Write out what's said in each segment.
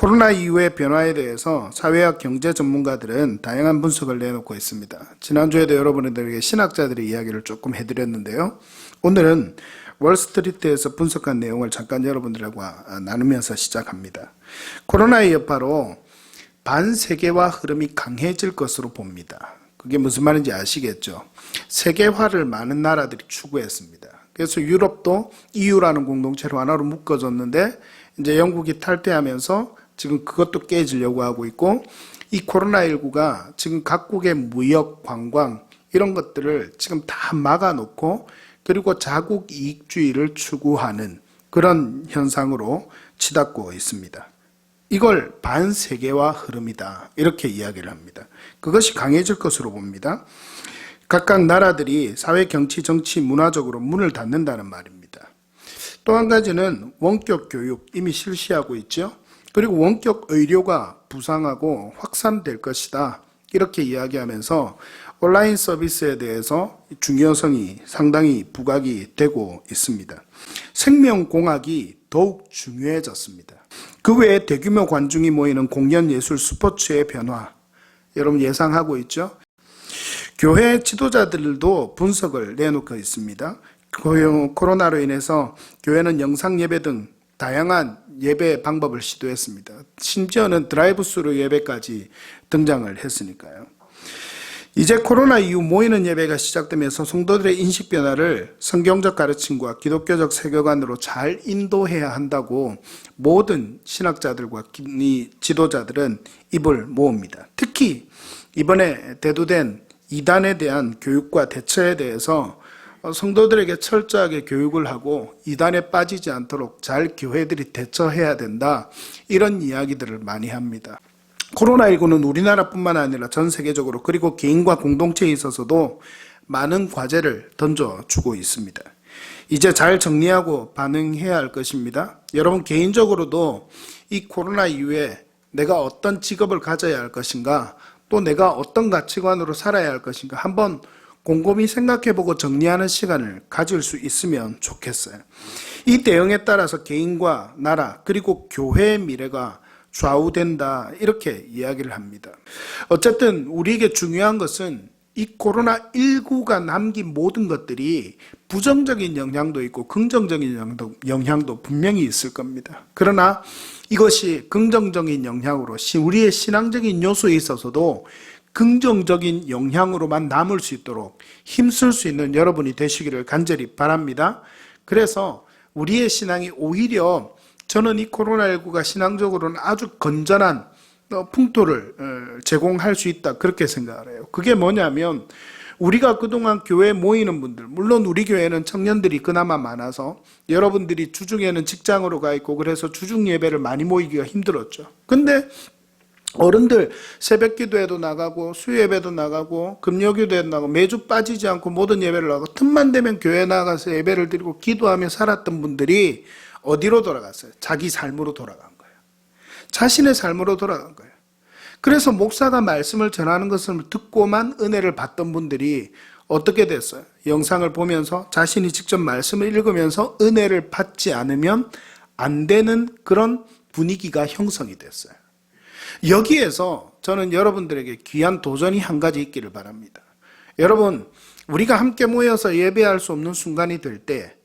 코로나 이후의 변화에 대해서 사회학 경제 전문가들은 다양한 분석을 내놓고 있습니다. 지난주에도 여러분들에게 신학자들의 이야기를 조금 해드렸는데요. 오늘은 월스트리트에서 분석한 내용을 잠깐 여러분들과 나누면서 시작합니다. 코로나의 여파로 반세계화 흐름이 강해질 것으로 봅니다. 그게 무슨 말인지 아시겠죠? 세계화를 많은 나라들이 추구했습니다. 그래서 유럽도 EU라는 공동체로 하나로 묶어졌는데 이제 영국이 탈퇴하면서 지금 그것도 깨지려고 하고 있고, 이 코로나19가 지금 각국의 무역, 관광 이런 것들을 지금 다 막아놓고 그리고 자국 이익주의를 추구하는 그런 현상으로 치닫고 있습니다. 이걸 반세계화 흐름이다 이렇게 이야기를 합니다. 그것이 강해질 것으로 봅니다. 각각 나라들이 사회, 경치, 정치, 문화적으로 문을 닫는다는 말입니다. 또 한 가지는 원격 교육 이미 실시하고 있죠. 그리고 원격 의료가 부상하고 확산될 것이다 이렇게 이야기하면서 온라인 서비스에 대해서 중요성이 상당히 부각이 되고 있습니다. 생명공학이 더욱 중요해졌습니다. 그 외에 대규모 관중이 모이는 공연, 예술, 스포츠의 변화 여러분 예상하고 있죠? 교회 지도자들도 분석을 내놓고 있습니다. 코로나로 인해서 교회는 영상 예배 등 다양한 예배 방법을 시도했습니다. 심지어는 드라이브스루 예배까지 등장을 했으니까요. 이제 코로나 이후 모이는 예배가 시작되면서 성도들의 인식 변화를 성경적 가르침과 기독교적 세계관으로 잘 인도해야 한다고 모든 신학자들과 지도자들은 입을 모읍니다. 특히 이번에 대두된 이단에 대한 교육과 대처에 대해서 성도들에게 철저하게 교육을 하고 이단에 빠지지 않도록 잘 교회들이 대처해야 된다 이런 이야기들을 많이 합니다. 코로나19는 우리나라뿐만 아니라 전 세계적으로 그리고 개인과 공동체에 있어서도 많은 과제를 던져주고 있습니다. 이제 잘 정리하고 반응해야 할 것입니다. 여러분 개인적으로도 이 코로나 이후에 내가 어떤 직업을 가져야 할 것인가, 또 내가 어떤 가치관으로 살아야 할 것인가 한번 곰곰이 생각해보고 정리하는 시간을 가질 수 있으면 좋겠어요. 이 대응에 따라서 개인과 나라 그리고 교회의 미래가 좌우된다 이렇게 이야기를 합니다. 어쨌든 우리에게 중요한 것은 이 코로나19가 남긴 모든 것들이 부정적인 영향도 있고 긍정적인 영향도 분명히 있을 겁니다. 그러나 이것이 긍정적인 영향으로 우리의 신앙적인 요소에 있어서도 긍정적인 영향으로만 남을 수 있도록 힘쓸 수 있는 여러분이 되시기를 간절히 바랍니다. 그래서 우리의 신앙이 오히려 저는 이 코로나19가 신앙적으로는 아주 건전한 풍토를 제공할 수 있다 그렇게 생각을 해요. 그게 뭐냐면 우리가 그동안 교회에 모이는 분들, 물론 우리 교회는 청년들이 그나마 많아서 여러분들이 주중에는 직장으로 가 있고 그래서 주중 예배를 많이 모이기가 힘들었죠. 근데 어른들 새벽 기도에도 나가고 수요예배도 나가고 금요기도에도 나가고 매주 빠지지 않고 모든 예배를 나가고 틈만 되면 교회 나가서 예배를 드리고 기도하며 살았던 분들이 어디로 돌아갔어요? 자기 삶으로 돌아간 거예요. 자신의 삶으로 돌아간 거예요. 그래서 목사가 말씀을 전하는 것을 듣고만 은혜를 받던 분들이 어떻게 됐어요? 영상을 보면서 자신이 직접 말씀을 읽으면서 은혜를 받지 않으면 안 되는 그런 분위기가 형성이 됐어요. 여기에서 저는 여러분들에게 귀한 도전이 한 가지 있기를 바랍니다. 여러분, 우리가 함께 모여서 예배할 수 없는 순간이 될 때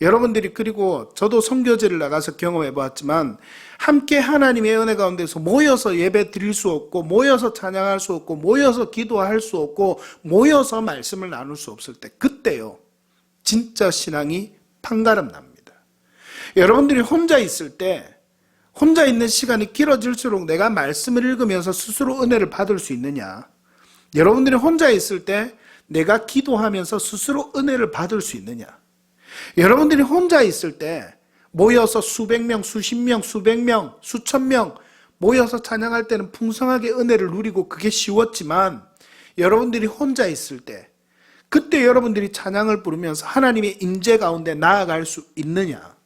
여러분들이, 그리고 저도 선교제를 나가서 경험해 보았지만 함께 하나님의 은혜 가운데서 모여서 예배 드릴 수 없고 모여서 찬양할 수 없고 모여서 기도할 수 없고 모여서 말씀을 나눌 수 없을 때, 그때요 진짜 신앙이 판가름 납니다. 여러분들이 혼자 있을 때, 혼자 있는 시간이 길어질수록 내가 말씀을 읽으면서 스스로 은혜를 받을 수 있느냐? 여러분들이 혼자 있을 때 내가 기도하면서 스스로 은혜를 받을 수 있느냐? 여러분들이 혼자 있을 때 모여서 수백 명, 수십 명, 수백 명, 수천 명 모여서 찬양할 때는 풍성하게 은혜를 누리고 그게 쉬웠지만 여러분들이 혼자 있을 때 그때 여러분들이 찬양을 부르면서 하나님의 임재 가운데 나아갈 수 있느냐?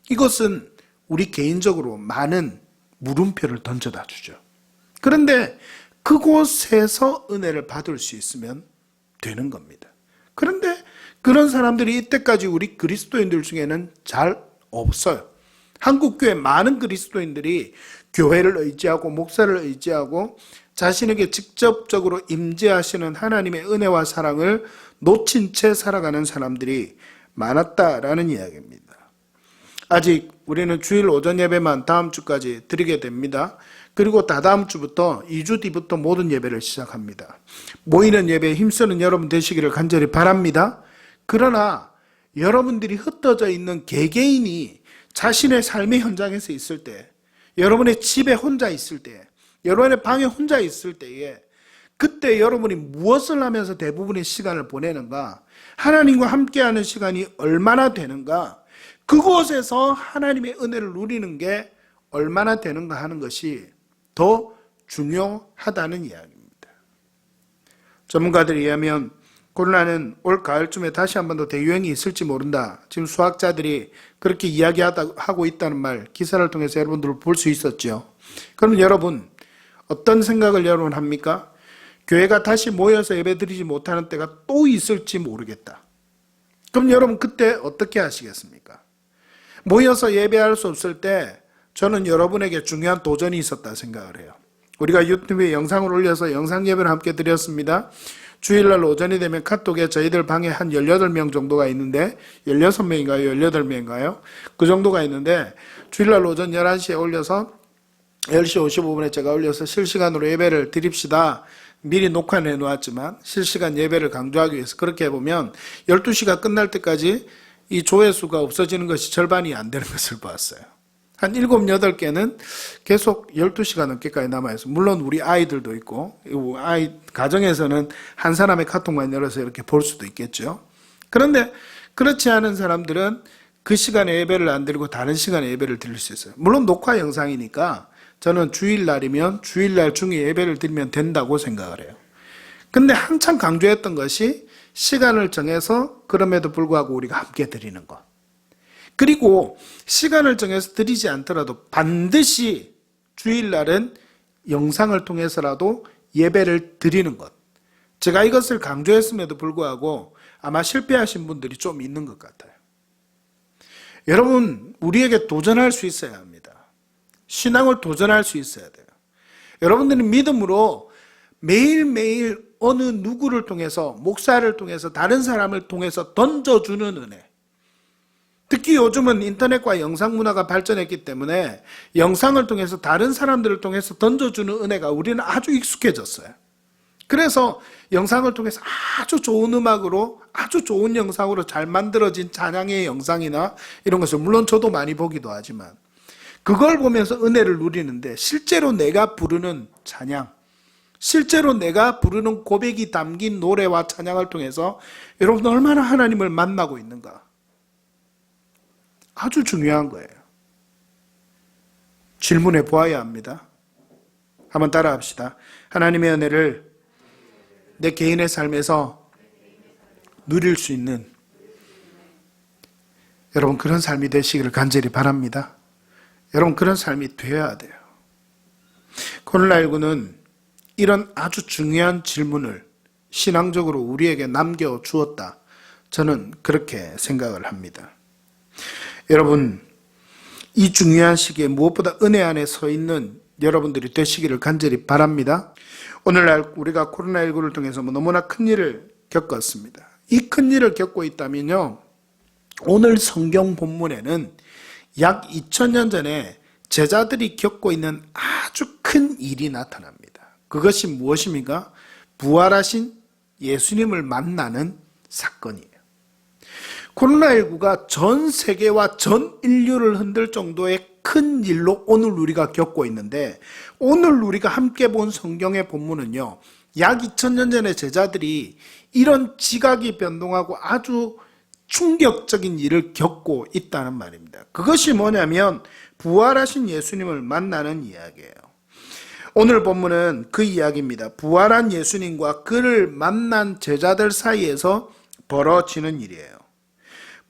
이것은 우리 개인적으로 많은 물음표를 던져다 주죠. 그런데 그곳에서 은혜를 받을 수 있으면 되는 겁니다. 그런데 그런 사람들이 이때까지 우리 그리스도인들 중에는 잘 없어요. 한국교회 많은 그리스도인들이 교회를 의지하고 목사를 의지하고 자신에게 직접적으로 임재하시는 하나님의 은혜와 사랑을 놓친 채 살아가는 사람들이 많았다라는 이야기입니다. 아직 우리는 주일 오전 예배만 다음 주까지 드리게 됩니다. 그리고 다다음 주부터 2주 뒤부터 모든 예배를 시작합니다. 모이는 예배에 힘쓰는 여러분 되시기를 간절히 바랍니다. 그러나 여러분들이 흩어져 있는 개개인이 자신의 삶의 현장에서 있을 때, 여러분의 집에 혼자 있을 때, 여러분의 방에 혼자 있을 때에 그때 여러분이 무엇을 하면서 대부분의 시간을 보내는가, 하나님과 함께하는 시간이 얼마나 되는가, 그곳에서 하나님의 은혜를 누리는 게 얼마나 되는가 하는 것이 더 중요하다는 이야기입니다. 전문가들에 의하면 코로나는 올 가을쯤에 다시 한 번 더 대유행이 있을지 모른다. 지금 수학자들이 그렇게 이야기하고 있다는 말 기사를 통해서 여러분들 볼 수 있었죠. 그럼 여러분 어떤 생각을 여러분 합니까? 교회가 다시 모여서 예배드리지 못하는 때가 또 있을지 모르겠다. 그럼 여러분 그때 어떻게 하시겠습니까? 모여서 예배할 수 없을 때 저는 여러분에게 중요한 도전이 있었다 생각을 해요. 우리가 유튜브에 영상을 올려서 영상 예배를 함께 드렸습니다. 주일날 오전이 되면 카톡에 저희들 방에 한 18명 정도가 있는데 16명인가요? 18명인가요? 그 정도가 있는데 주일날 오전 11시에 올려서 10시 55분에 제가 올려서 실시간으로 예배를 드립시다. 미리 녹화는 해놓았지만 실시간 예배를 강조하기 위해서 그렇게 해보면 12시가 끝날 때까지 이 조회수가 없어지는 것이 절반이 안 되는 것을 봤어요. 한 7, 8개는 계속 12시간 넘게까지 남아있어요. 물론 우리 아이들도 있고, 아이 가정에서는 한 사람의 카톡만 열어서 이렇게 볼 수도 있겠죠. 그런데 그렇지 않은 사람들은 그 시간에 예배를 안 드리고 다른 시간에 예배를 드릴 수 있어요. 물론 녹화 영상이니까 저는 주일날이면 주일날 중에 예배를 드리면 된다고 생각을 해요. 근데 한참 강조했던 것이 시간을 정해서 그럼에도 불구하고 우리가 함께 드리는 것. 그리고 시간을 정해서 드리지 않더라도 반드시 주일날은 영상을 통해서라도 예배를 드리는 것. 제가 이것을 강조했음에도 불구하고 아마 실패하신 분들이 좀 있는 것 같아요. 여러분, 우리에게 도전할 수 있어야 합니다. 신앙을 도전할 수 있어야 돼요. 여러분들은 믿음으로 매일매일 어느 누구를 통해서, 목사를 통해서, 다른 사람을 통해서 던져주는 은혜. 특히 요즘은 인터넷과 영상 문화가 발전했기 때문에 영상을 통해서 다른 사람들을 통해서 던져주는 은혜가 우리는 아주 익숙해졌어요. 그래서 영상을 통해서 아주 좋은 음악으로 아주 좋은 영상으로 잘 만들어진 찬양의 영상이나 이런 것을 물론 저도 많이 보기도 하지만 그걸 보면서 은혜를 누리는데 실제로 내가 부르는 찬양, 실제로 내가 부르는 고백이 담긴 노래와 찬양을 통해서 여러분 얼마나 하나님을 만나고 있는가. 아주 중요한 거예요. 질문해 보아야 합니다. 한번 따라 합시다. 하나님의 은혜를 내 개인의 삶에서 누릴 수 있는 여러분 그런 삶이 되시기를 간절히 바랍니다. 여러분 그런 삶이 되어야 돼요. 코로나19는 이런 아주 중요한 질문을 신앙적으로 우리에게 남겨주었다. 저는 그렇게 생각을 합니다. 여러분, 이 중요한 시기에 무엇보다 은혜 안에 서 있는 여러분들이 되시기를 간절히 바랍니다. 오늘날 우리가 코로나19를 통해서 너무나 큰 일을 겪었습니다. 이 큰 일을 겪고 있다면요, 오늘 성경 본문에는 약 2000년 전에 제자들이 겪고 있는 아주 큰 일이 나타납니다. 그것이 무엇입니까? 부활하신 예수님을 만나는 사건이에요. 코로나19가 전 세계와 전 인류를 흔들 정도의 큰 일로 오늘 우리가 겪고 있는데 오늘 우리가 함께 본 성경의 본문은요. 약 2000년 전에 제자들이 이런 지각이 변동하고 아주 충격적인 일을 겪고 있다는 말입니다. 그것이 뭐냐면 부활하신 예수님을 만나는 이야기예요. 오늘 본문은 그 이야기입니다. 부활한 예수님과 그를 만난 제자들 사이에서 벌어지는 일이에요.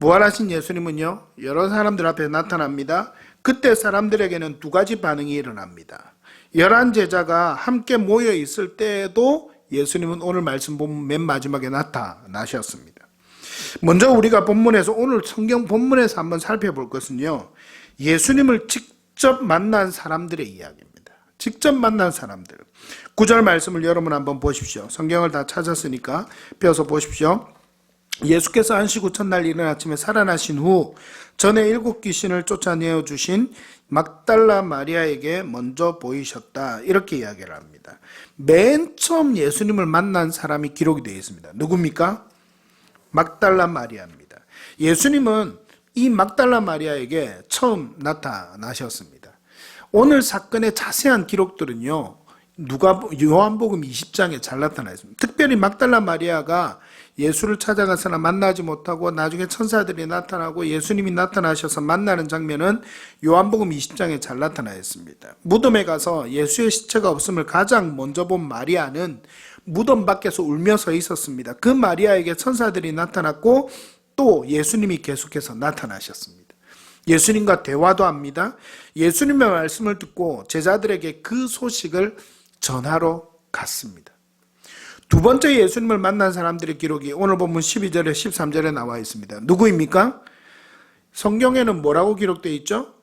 부활하신 예수님은요, 여러 사람들 앞에 나타납니다. 그때 사람들에게는 두 가지 반응이 일어납니다. 11 제자가 함께 모여 있을 때에도 예수님은 오늘 말씀 본문 맨 마지막에 나타나셨습니다. 먼저 우리가 본문에서 오늘 성경 본문에서 한번 살펴볼 것은요, 예수님을 직접 만난 사람들의 이야기입니다. 직접 만난 사람들. 9절 말씀을 여러분 한번 보십시오. 성경을 다 찾았으니까 펴서 보십시오. 예수께서 안식 후 첫날 이른 아침에 살아나신 후 전에 7 귀신을 쫓아내어 주신 막달라 마리아에게 먼저 보이셨다. 이렇게 이야기를 합니다. 맨 처음 예수님을 만난 사람이 기록이 되어 있습니다. 누굽니까? 막달라 마리아입니다. 예수님은 이 막달라 마리아에게 처음 나타나셨습니다. 오늘 사건의 자세한 기록들은요, 요한복음 20장에 잘 나타나 있습니다. 특별히 막달라 마리아가 예수를 찾아가서나 만나지 못하고 나중에 천사들이 나타나고 예수님이 나타나셔서 만나는 장면은 요한복음 20장에 잘 나타나 있습니다. 무덤에 가서 예수의 시체가 없음을 가장 먼저 본 마리아는 무덤 밖에서 울며 서 있었습니다. 그 마리아에게 천사들이 나타났고 또 예수님이 계속해서 나타나셨습니다. 예수님과 대화도 합니다. 예수님의 말씀을 듣고 제자들에게 그 소식을 전하러 갔습니다. 두 번째 예수님을 만난 사람들의 기록이 오늘 본문 12절에 13절에 나와 있습니다. 누구입니까? 성경에는 뭐라고 기록되어 있죠?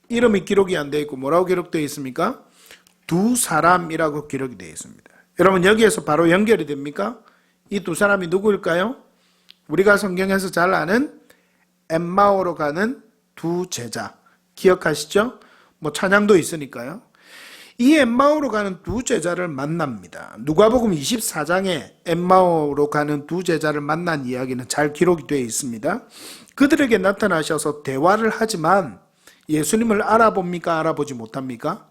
이름이 기록이 안 되어 있고 뭐라고 기록되어 있습니까? 두 사람이라고 기록이 되어 있습니다. 여러분 여기에서 바로 연결이 됩니까? 이 두 사람이 누구일까요? 우리가 성경에서 잘 아는 엠마오로 가는 두 제자 기억하시죠? 뭐 찬양도 있으니까요. 이 엠마오로 가는 두 제자를 만납니다. 누가복음 24장에 엠마오로 가는 두 제자를 만난 이야기는 잘 기록이 되어 있습니다. 그들에게 나타나셔서 대화를 하지만 예수님을 알아봅니까? 알아보지 못합니까?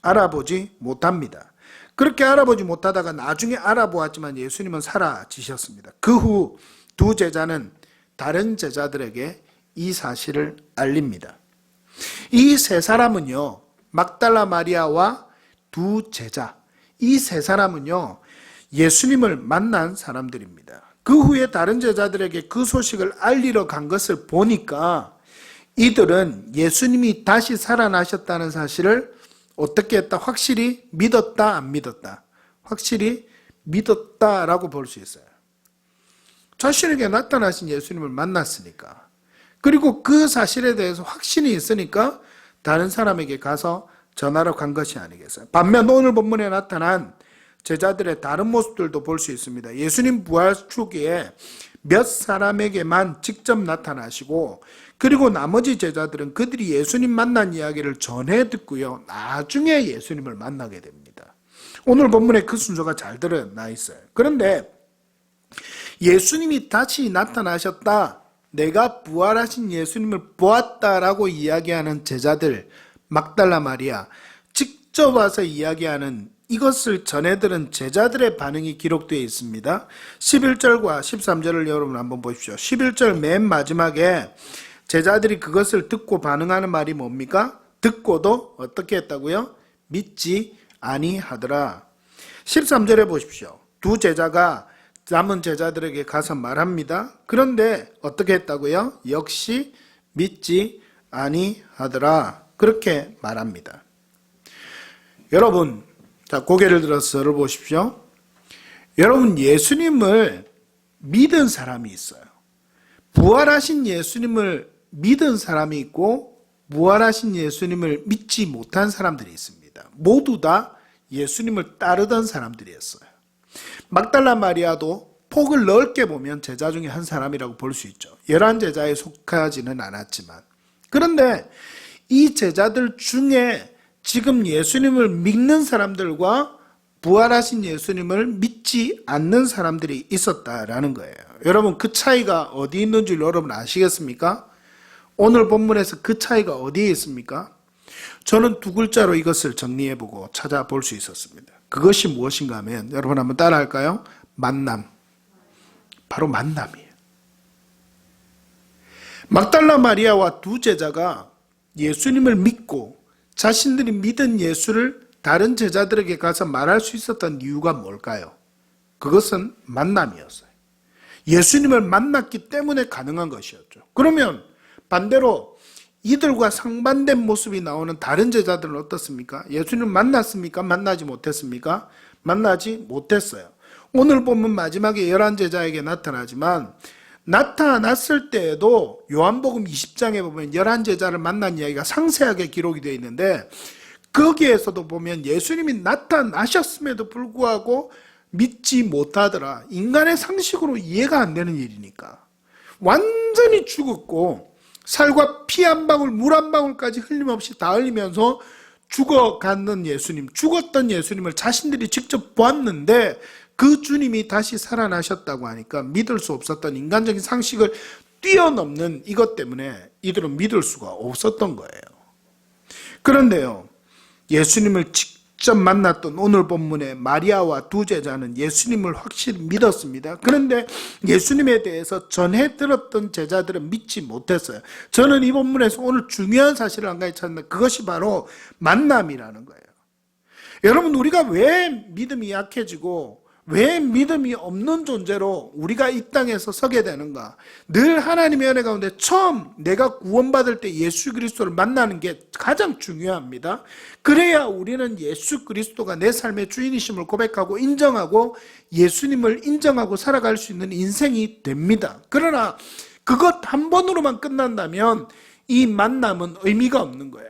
알아보지 못합니다. 그렇게 알아보지 못하다가 나중에 알아보았지만 예수님은 사라지셨습니다. 그 후 두 제자는 다른 제자들에게 이 사실을 알립니다. 이 세 사람은요, 막달라 마리아와 두 제자, 이 세 사람은요, 예수님을 만난 사람들입니다. 그 후에 다른 제자들에게 그 소식을 알리러 간 것을 보니까 이들은 예수님이 다시 살아나셨다는 사실을 어떻게 했다? 확실히 믿었다, 안 믿었다? 확실히 믿었다라고 볼 수 있어요. 자신에게 나타나신 예수님을 만났으니까. 그리고 그 사실에 대해서 확신이 있으니까 다른 사람에게 가서 전하러 간 것이 아니겠어요. 반면 오늘 본문에 나타난 제자들의 다른 모습들도 볼 수 있습니다. 예수님 부활 초기에 몇 사람에게만 직접 나타나시고 그리고 나머지 제자들은 그들이 예수님 만난 이야기를 전해 듣고요. 나중에 예수님을 만나게 됩니다. 오늘 본문에 그 순서가 잘 드러나 있어요. 그런데 예수님이 다시 나타나셨다, 내가 부활하신 예수님을 보았다라고 이야기하는 제자들, 막달라 마리아, 직접 와서 이야기하는 이것을 전해 들은 제자들의 반응이 기록되어 있습니다. 11절과 13절을 여러분 한번 보십시오. 11절 맨 마지막에 제자들이 그것을 듣고 반응하는 말이 뭡니까? 듣고도 어떻게 했다고요? 믿지 아니하더라. 13절에 보십시오. 두 제자가 남은 제자들에게 가서 말합니다. 그런데 어떻게 했다고요? 역시 믿지 아니하더라. 그렇게 말합니다. 여러분, 자, 고개를 들어서 저를 보십시오. 여러분, 예수님을 믿은 사람이 있어요. 부활하신 예수님을 믿은 사람이 있고 부활하신 예수님을 믿지 못한 사람들이 있습니다. 모두 다 예수님을 따르던 사람들이었어요. 막달라 마리아도 폭을 넓게 보면 제자 중에 한 사람이라고 볼 수 있죠. 11제자에 속하지는 않았지만. 그런데 이 제자들 중에 지금 예수님을 믿는 사람들과 부활하신 예수님을 믿지 않는 사람들이 있었다라는 거예요. 여러분, 그 차이가 어디 있는 줄 여러분 아시겠습니까? 오늘 본문에서 그 차이가 어디에 있습니까? 저는 두 글자로 이것을 정리해보고 찾아볼 수 있었습니다. 그것이 무엇인가 하면 여러분 한번 따라할까요? 만남. 바로 만남이에요. 막달라 마리아와 두 제자가 예수님을 믿고 자신들이 믿은 예수를 다른 제자들에게 가서 말할 수 있었던 이유가 뭘까요? 그것은 만남이었어요. 예수님을 만났기 때문에 가능한 것이었죠. 그러면 반대로 이들과 상반된 모습이 나오는 다른 제자들은 어떻습니까? 예수님 만났습니까? 만나지 못했습니까? 만나지 못했어요. 오늘 보면 마지막에 11제자에게 나타나지만 나타났을 때에도 요한복음 20장에 보면 11제자를 만난 이야기가 상세하게 기록이 되어 있는데, 거기에서도 보면 예수님이 나타나셨음에도 불구하고 믿지 못하더라. 인간의 상식으로 이해가 안 되는 일이니까. 완전히 죽었고 살과 피 한 방울, 물 한 방울까지 흘림없이 다 흘리면서 죽어가는 예수님, 죽었던 예수님을 자신들이 직접 보았는데 그 주님이 다시 살아나셨다고 하니까 믿을 수 없었던 인간적인 상식을 뛰어넘는 이것 때문에 이들은 믿을 수가 없었던 거예요. 그런데요, 예수님을 직접 만났던 오늘 본문의 마리아와 두 제자는 예수님을 확실히 믿었습니다. 그런데 예수님에 대해서 전해 들었던 제자들은 믿지 못했어요. 저는 이 본문에서 오늘 중요한 사실을 한 가지 찾는데, 그것이 바로 만남이라는 거예요. 여러분, 우리가 왜 믿음이 약해지고 왜 믿음이 없는 존재로 우리가 이 땅에서 서게 되는가? 늘 하나님의 은혜 가운데 처음 내가 구원받을 때 예수 그리스도를 만나는 게 가장 중요합니다. 그래야 우리는 예수 그리스도가 내 삶의 주인이심을 고백하고 인정하고 예수님을 인정하고 살아갈 수 있는 인생이 됩니다. 그러나 그것 한 번으로만 끝난다면 이 만남은 의미가 없는 거예요.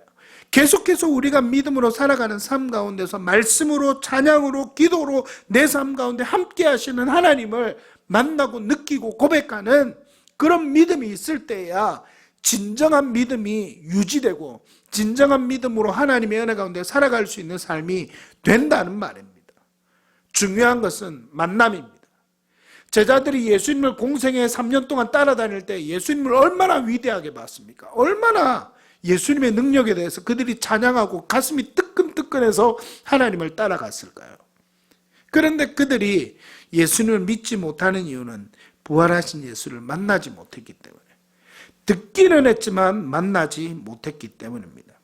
계속해서 우리가 믿음으로 살아가는 삶 가운데서 말씀으로, 찬양으로, 기도로 내 삶 가운데 함께 하시는 하나님을 만나고 느끼고 고백하는 그런 믿음이 있을 때야 진정한 믿음이 유지되고 진정한 믿음으로 하나님의 은혜 가운데 살아갈 수 있는 삶이 된다는 말입니다. 중요한 것은 만남입니다. 제자들이 예수님을 공생애 3년 동안 따라다닐 때 예수님을 얼마나 위대하게 봤습니까? 얼마나 예수님의 능력에 대해서 그들이 찬양하고 가슴이 뜨끈뜨끈해서 하나님을 따라갔을까요? 그런데 그들이 예수님을 믿지 못하는 이유는 부활하신 예수를 만나지 못했기 때문에, 듣기는 했지만 만나지 못했기 때문입니다.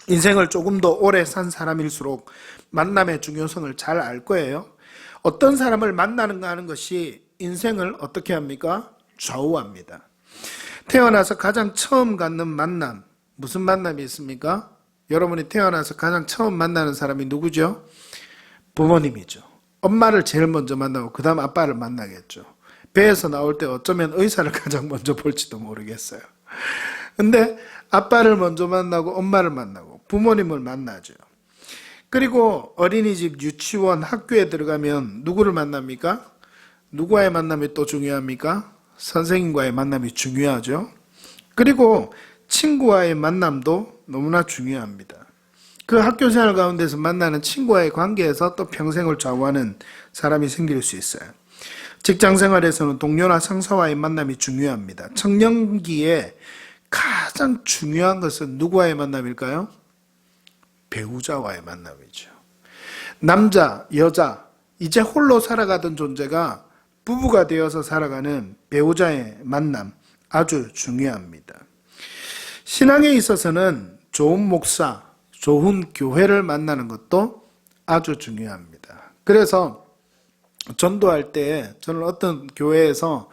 인생을 조금 더 오래 산 사람일수록 만남의 중요성을 잘 알 거예요. 어떤 사람을 만나는가 하는 것이 인생을 어떻게 합니까? 좌우합니다. 태어나서 가장 처음 갖는 만남, 무슨 만남이 있습니까? 여러분이 태어나서 가장 처음 만나는 사람이 누구죠? 부모님이죠. 엄마를 제일 먼저 만나고 그 다음 아빠를 만나겠죠. 배에서 나올 때 어쩌면 의사를 가장 먼저 볼지도 모르겠어요. 근데 아빠를 먼저 만나고 엄마를 만나고 부모님을 만나죠. 그리고 어린이집, 유치원, 학교에 들어가면 누구를 만납니까? 누구와의 만남이 또 중요합니까? 선생님과의 만남이 중요하죠. 그리고 친구와의 만남도 너무나 중요합니다. 그 학교 생활 가운데서 만나는 친구와의 관계에서 또 평생을 좌우하는 사람이 생길 수 있어요. 직장 생활에서는 동료나 상사와의 만남이 중요합니다. 청년기에 가장 중요한 것은 누구와의 만남일까요? 배우자와의 만남이죠. 남자, 여자, 이제 홀로 살아가던 존재가 부부가 되어서 살아가는 배우자의 만남, 아주 중요합니다. 신앙에 있어서는 좋은 목사, 좋은 교회를 만나는 것도 아주 중요합니다. 그래서 전도할 때 저는 어떤 교회에서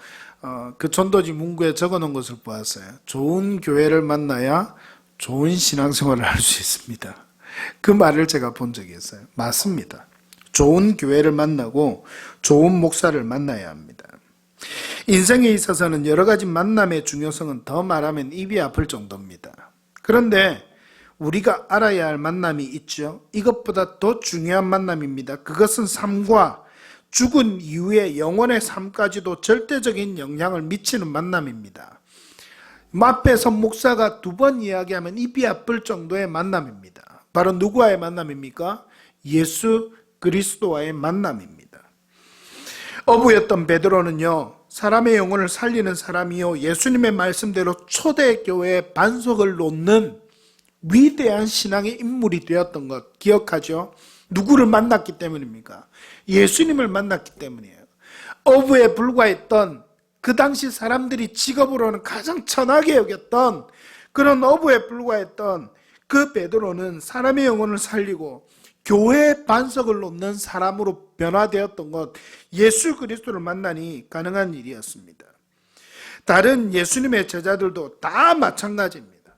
그 전도지 문구에 적어놓은 것을 보았어요. 좋은 교회를 만나야 좋은 신앙생활을 할 수 있습니다. 그 말을 제가 본 적이 있어요. 맞습니다. 좋은 교회를 만나고 좋은 목사를 만나야 합니다. 인생에 있어서는 여러 가지 만남의 중요성은 더 말하면 입이 아플 정도입니다. 그런데 우리가 알아야 할 만남이 있죠. 이것보다 더 중요한 만남입니다. 그것은 삶과 죽은 이후의 영혼의 삶까지도 절대적인 영향을 미치는 만남입니다. 앞에서 목사가 2번 이야기하면 입이 아플 정도의 만남입니다. 바로 누구와의 만남입니까? 예수 그리스도와의 만남입니다. 어부였던 베드로는요, 사람의 영혼을 살리는 사람이요, 예수님의 말씀대로 초대교회의 반석을 놓는 위대한 신앙의 인물이 되었던 것 기억하죠? 누구를 만났기 때문입니까? 예수님을 만났기 때문이에요. 어부에 불과했던, 그 당시 사람들이 직업으로는 가장 천하게 여겼던 그런 어부에 불과했던 그 베드로는 사람의 영혼을 살리고 교회의 반석을 놓는 사람으로 변화되었던 것, 예수 그리스도를 만나니 가능한 일이었습니다. 다른 예수님의 제자들도 다 마찬가지입니다.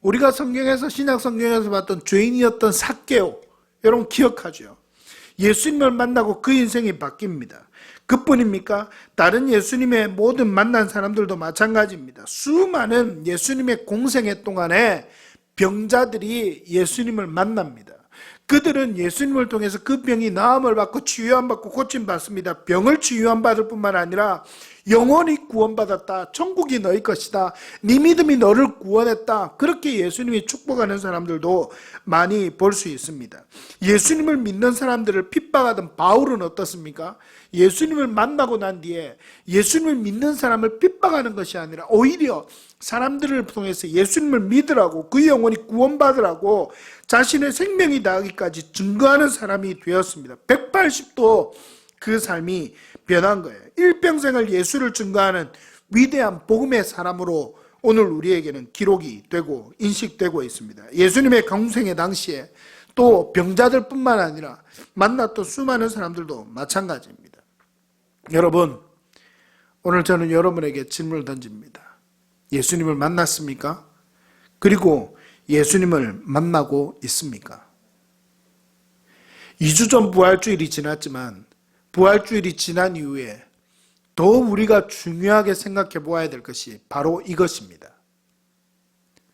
우리가 성경에서, 신약 성경에서 봤던 죄인이었던 삭개오, 여러분 기억하죠? 예수님을 만나고 그 인생이 바뀝니다. 그뿐입니까? 다른 예수님의 모든 만난 사람들도 마찬가지입니다. 수많은 예수님의 공생애 동안에 병자들이 예수님을 만납니다. 그들은 예수님을 통해서 그 병이 나음을 받고 치유함받고 고침받습니다. 병을 치유함받을 뿐만 아니라 영원히 구원받았다. 천국이 너희 것이다. 네 믿음이 너를 구원했다. 그렇게 예수님이 축복하는 사람들도 많이 볼 수 있습니다. 예수님을 믿는 사람들을 핍박하던 바울은 어떻습니까? 예수님을 만나고 난 뒤에 예수님을 믿는 사람을 핍박하는 것이 아니라 오히려 사람들을 통해서 예수님을 믿으라고, 그 영혼이 구원받으라고 자신의 생명이 다하기까지 증거하는 사람이 되었습니다. 180도 그 삶이 변한 거예요. 일평생을 예수를 증거하는 위대한 복음의 사람으로 오늘 우리에게는 기록이 되고 인식되고 있습니다. 예수님의 공생의 당시에 또 병자들 뿐만 아니라 만났던 수많은 사람들도 마찬가지입니다. 여러분, 오늘 저는 여러분에게 질문을 던집니다. 예수님을 만났습니까? 그리고 예수님을 만나고 있습니까? 2주 전 부활주일이 지났지만 부활주일이 지난 이후에 더 우리가 중요하게 생각해 보아야 될 것이 바로 이것입니다.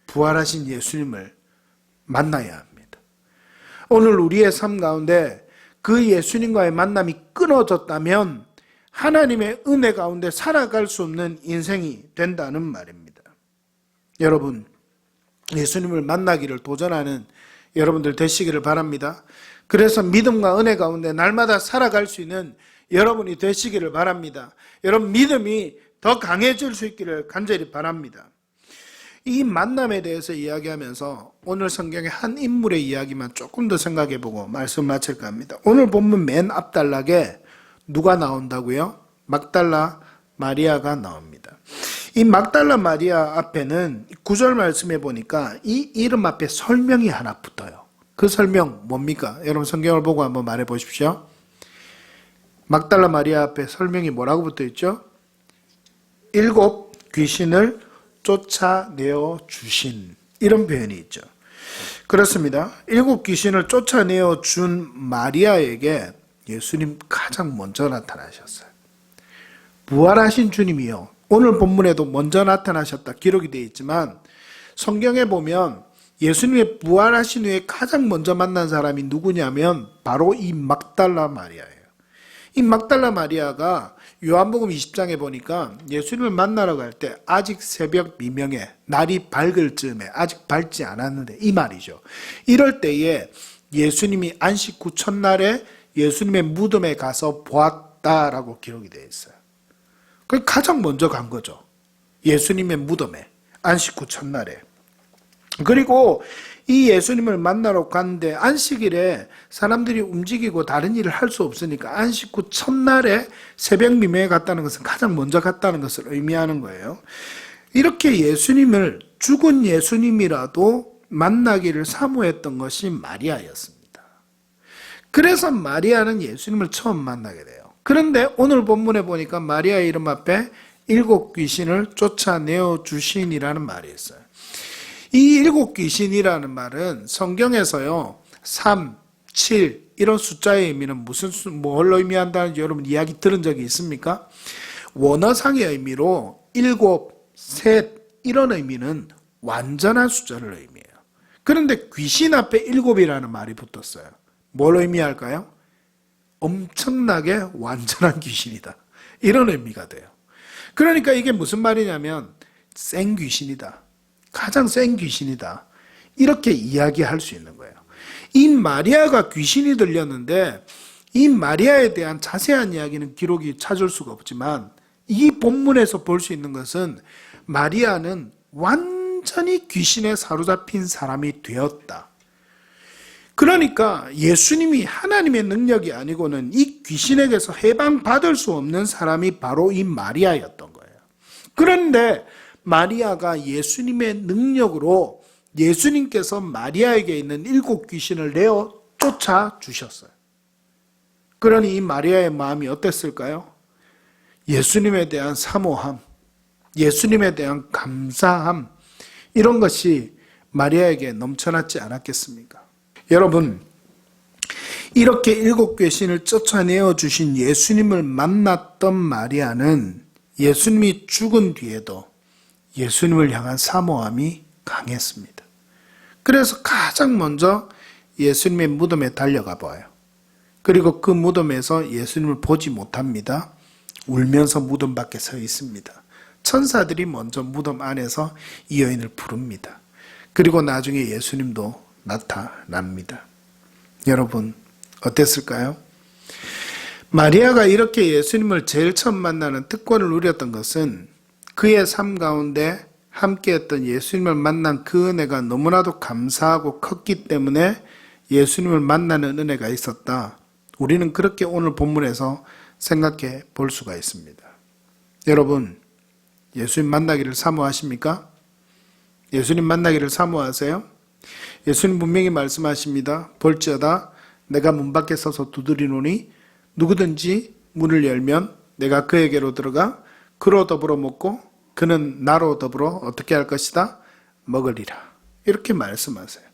부활하신 예수님을 만나야 합니다. 오늘 우리의 삶 가운데 그 예수님과의 만남이 끊어졌다면 하나님의 은혜 가운데 살아갈 수 없는 인생이 된다는 말입니다. 여러분, 예수님을 만나기를 도전하는 여러분들 되시기를 바랍니다. 그래서 믿음과 은혜 가운데 날마다 살아갈 수 있는 여러분이 되시기를 바랍니다. 여러분, 믿음이 더 강해질 수 있기를 간절히 바랍니다. 이 만남에 대해서 이야기하면서 오늘 성경의 한 인물의 이야기만 조금 더 생각해보고 말씀 마칠까 합니다. 오늘 본문 맨 앞단락에 누가 나온다고요? 막달라 마리아가 나옵니다. 이 막달라 마리아 앞에는 9절 말씀해 보니까 이 이름 앞에 설명이 하나 붙어요. 그 설명 뭡니까? 여러분 성경을 보고 한번 말해 보십시오. 막달라 마리아 앞에 설명이 뭐라고 붙어 있죠? 7 귀신을 쫓아내어 주신, 이런 표현이 있죠. 그렇습니다. 7 귀신을 쫓아내어 준 마리아에게 예수님 가장 먼저 나타나셨어요. 부활하신 주님이요, 오늘 본문에도 먼저 나타나셨다 기록이 되어 있지만 성경에 보면 예수님의 부활하신 후에 가장 먼저 만난 사람이 누구냐면 바로 이 막달라 마리아예요. 이 막달라 마리아가 요한복음 20장에 보니까 예수님을 만나러 갈 때 아직 새벽 미명에, 날이 밝을 즈음에, 아직 밝지 않았는데 이 말이죠. 이럴 때에 예수님이 안식 후 첫날에 예수님의 무덤에 가서 보았다라고 기록이 되어 있어요. 그 가장 먼저 간 거죠. 예수님의 무덤에, 안식 후 첫날에. 그리고 이 예수님을 만나러 갔는데 안식일에 사람들이 움직이고 다른 일을 할 수 없으니까 안식 후 첫날에 새벽 미명에 갔다는 것은 가장 먼저 갔다는 것을 의미하는 거예요. 이렇게 예수님을, 죽은 예수님이라도 만나기를 사모했던 것이 마리아였습니다. 그래서 마리아는 예수님을 처음 만나게 돼요. 그런데 오늘 본문에 보니까 마리아의 이름 앞에 7 귀신을 쫓아내어 주신이라는 말이 있어요. 이 7 귀신이라는 말은 성경에서요 3, 7 이런 숫자의 의미는 뭘로 의미한다는지 여러분 이야기 들은 적이 있습니까? 원어상의 의미로 7, 셋 이런 의미는 완전한 숫자를 의미해요. 그런데 귀신 앞에 7이라는 말이 붙었어요. 뭘 의미할까요? 엄청나게 완전한 귀신이다, 이런 의미가 돼요. 그러니까 이게 무슨 말이냐면 센 귀신이다, 가장 센 귀신이다, 이렇게 이야기할 수 있는 거예요. 이 마리아가 귀신이 들렸는데 이 마리아에 대한 자세한 이야기는 기록이 찾을 수가 없지만 이 본문에서 볼 수 있는 것은 마리아는 완전히 귀신에 사로잡힌 사람이 되었다. 그러니까 예수님이 하나님의 능력이 아니고는 이 귀신에게서 해방받을 수 없는 사람이 바로 이 마리아였던 거예요. 그런데 마리아가 예수님의 능력으로 예수님께서 마리아에게 있는 7 귀신을 내어 쫓아주셨어요. 그러니 이 마리아의 마음이 어땠을까요? 예수님에 대한 사모함, 예수님에 대한 감사함, 이런 것이 마리아에게 넘쳐났지 않았겠습니까? 여러분, 이렇게 7 귀신을 쫓아내어 주신 예수님을 만났던 마리아는 예수님이 죽은 뒤에도 예수님을 향한 사모함이 강했습니다. 그래서 가장 먼저 예수님의 무덤에 달려가 봐요. 그리고 그 무덤에서 예수님을 보지 못합니다. 울면서 무덤 밖에 서 있습니다. 천사들이 먼저 무덤 안에서 이 여인을 부릅니다. 그리고 나중에 예수님도 나타납니다. 여러분 어땠을까요? 마리아가 이렇게 예수님을 제일 처음 만나는 특권을 누렸던 것은 그의 삶 가운데 함께했던 예수님을 만난 그 은혜가 너무나도 감사하고 컸기 때문에 예수님을 만나는 은혜가 있었다. 우리는 그렇게 오늘 본문에서 생각해 볼 수가 있습니다. 여러분, 예수님 만나기를 사모하십니까? 예수님 만나기를 사모하세요? 예수님 분명히 말씀하십니다. 볼지어다 내가 문 밖에 서서 두드리노니 누구든지 문을 열면 내가 그에게로 들어가 그로 더불어 먹고 그는 나로 더불어 어떻게 할 것이다? 먹으리라. 이렇게 말씀하세요.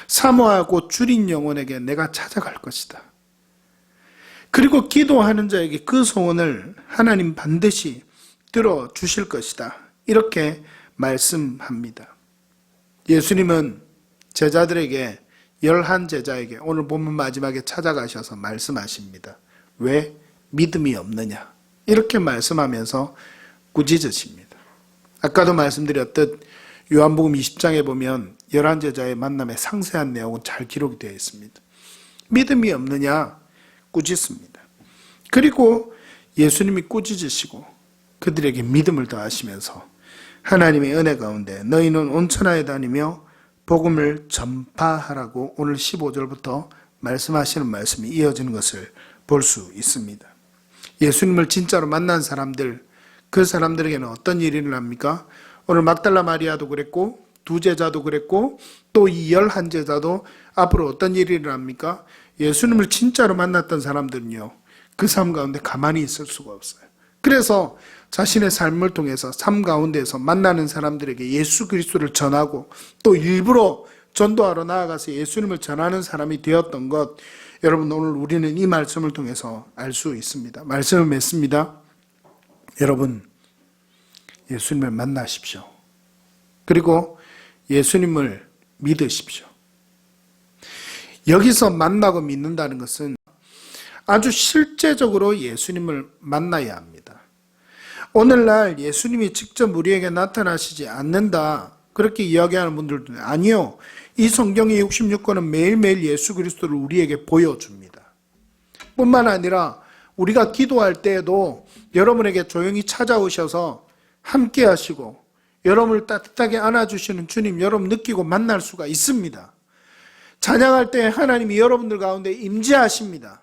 사모하고 줄인 영혼에게 내가 찾아갈 것이다. 그리고 기도하는 자에게 그 소원을 하나님 반드시 들어주실 것이다. 이렇게 말씀합니다. 예수님은 제자들에게 11제자에게 오늘 본문 마지막에 찾아가셔서 말씀하십니다. 왜 믿음이 없느냐? 이렇게 말씀하면서 꾸짖으십니다. 아까도 말씀드렸듯 요한복음 20장에 보면 11제자의 만남의 상세한 내용은 잘 기록이 되어 있습니다. 믿음이 없느냐? 꾸짖습니다. 그리고 예수님이 꾸짖으시고 그들에게 믿음을 더하시면서 하나님의 은혜 가운데 너희는 온 천하에 다니며 복음을 전파하라고 오늘 15절부터 말씀하시는 말씀이 이어지는 것을 볼 수 있습니다. 예수님을 진짜로 만난 사람들, 그 사람들에게는 어떤 일이 일어납니까? 오늘 막달라 마리아도 그랬고 2제자도 그랬고 또 이 11제자도 앞으로 어떤 일이 일어납니까? 예수님을 진짜로 만났던 사람들은요, 그 삶 가운데 가만히 있을 수가 없어요. 그래서 자신의 삶을 통해서 삶 가운데서 만나는 사람들에게 예수 그리스도를 전하고 또 일부러 전도하러 나아가서 예수님을 전하는 사람이 되었던 것, 여러분 오늘 우리는 이 말씀을 통해서 알 수 있습니다. 말씀을 맺습니다. 여러분 예수님을 만나십시오. 그리고 예수님을 믿으십시오. 여기서 만나고 믿는다는 것은 아주 실제적으로 예수님을 만나야 합니다. 오늘날 예수님이 직접 우리에게 나타나시지 않는다, 그렇게 이야기하는 분들도 아니요. 이 성경의 66권은 매일매일 예수 그리스도를 우리에게 보여줍니다. 뿐만 아니라 우리가 기도할 때에도 여러분에게 조용히 찾아오셔서 함께 하시고 여러분을 따뜻하게 안아주시는 주님 여러분 느끼고 만날 수가 있습니다. 찬양할 때 하나님이 여러분들 가운데 임재하십니다.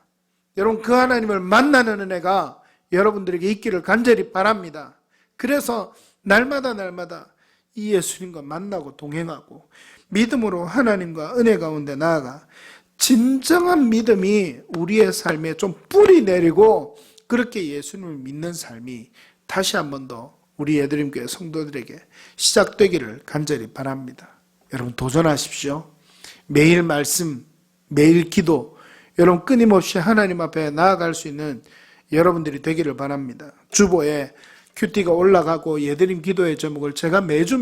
여러분 그 하나님을 만나는 은혜가 여러분들에게 있기를 간절히 바랍니다. 그래서 날마다 이 예수님과 만나고 동행하고 믿음으로 하나님과 은혜 가운데 나아가 진정한 믿음이 우리의 삶에 좀 뿌리 내리고 그렇게 예수님을 믿는 삶이 다시 한 번 더 우리 예드림교회 성도들에게 시작되기를 간절히 바랍니다. 여러분 도전하십시오. 매일 말씀, 매일 기도, 여러분 끊임없이 하나님 앞에 나아갈 수 있는 여러분들이 되기를 바랍니다. 주보에 큐티가 올라가고 예드림 기도의 제목을 제가 매주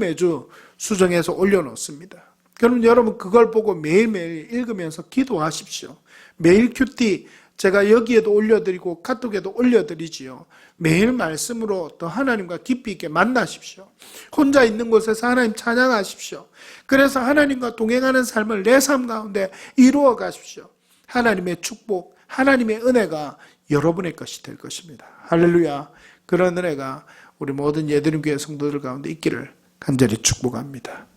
수정해서 올려놓습니다. 그럼 여러분 그걸 보고 매일매일 읽으면서 기도하십시오. 매일 큐티 제가 여기에도 올려드리고 카톡에도 올려드리지요. 매일 말씀으로 더 하나님과 깊이 있게 만나십시오. 혼자 있는 곳에서 하나님 찬양하십시오. 그래서 하나님과 동행하는 삶을 내 삶 가운데 이루어 가십시오. 하나님의 축복, 하나님의 은혜가 여러분의 것이 될 것입니다. 할렐루야. 그런 은혜가 우리 모든 예드림교회 성도들 가운데 있기를 간절히 축복합니다.